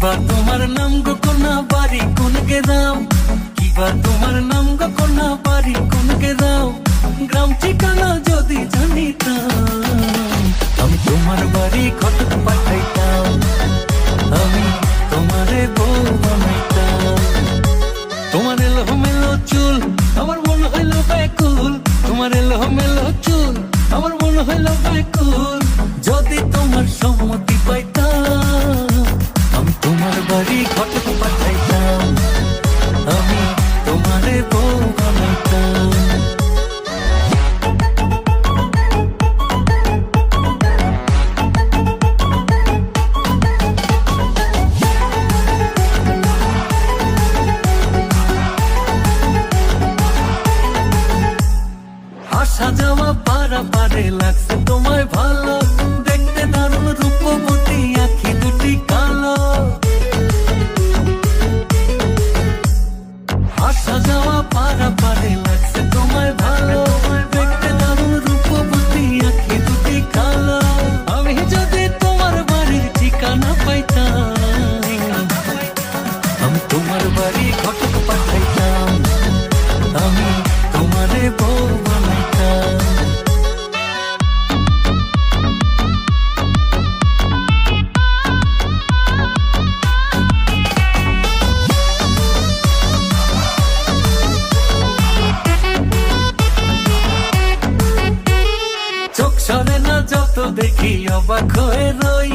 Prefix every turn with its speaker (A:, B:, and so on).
A: কিবা তোমার নাম গো কন্যা বাড়ি কোন গেরাম, কিবা তোমার নাম গো কন্যা বাড়ি কোন গেরাম, গ্রাম ঠিকানা যদি জানিতাম আমি তোমার বাড়ি ঘটক পাঠাইতাম, আমি তোমারে বউ বানাইতাম। তোমার এলোমেলো চুল আমার মন হইল ব্যাকুল, তোমার এলোমেলো চুল আমার মন হইল ব্যাকুল, যদি তোমার সম্মতি পাইতাম আমি তোমার বাড়ি ঘটক পাঠাইতাম, আমি তোমারে বউ বানাইতাম। আসা যাওয়া পারা পারে লাগছে তোমায় ভালো, দেখতে দারুণ রূপবতী আঁখি দুটি কালো। আসা যাওয়া পারা পারে লাগছে তোমায় ভালো, দেখতে দারুণ রূপবতী আঁখি দুটি কালো। আমি যদি তোমার বাড়ির ঠিকানা পাইতাম আমি তোমার বাড়ি ঘটক পাঠাইতাম, আমি তোমারে বউ বানাইতাম। চোখ সরে না যত দেখি অবাক হয়ে রই,